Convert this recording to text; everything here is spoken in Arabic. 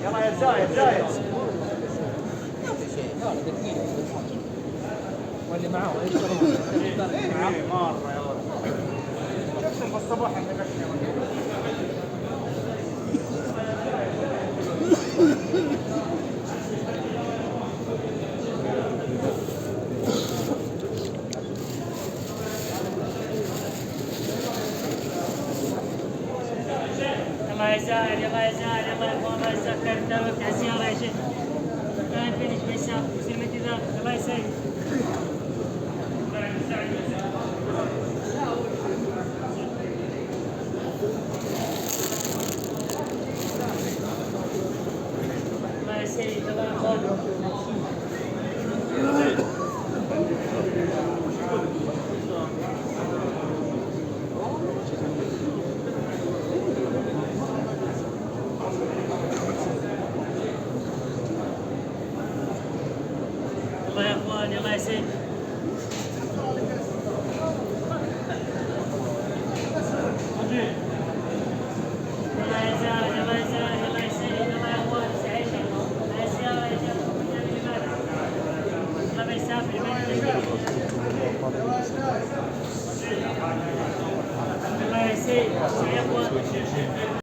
يلا يا زايد زايد. ما في شيء هذا دقيقة واللي معاه يشتغلون ايه مرة يا ولد. شفتم بالصباح انك يلا يا زاهر يلا يا زاهر يلا يا اخوان الله يسكر دروك على السيارة يا شيخ. كان فينش بيسار يصير متى ذاك الله يسعدك. الله يسعدك الله يا اخوان. الله يا اخوان الله يسعدك. يلا يا زاهر يلا يا زاهر يلا يسعدك الله يا اخوان سعيدنا. على السيارة يا شيخ الله ما يسافر الله يسعدك يا اخوان.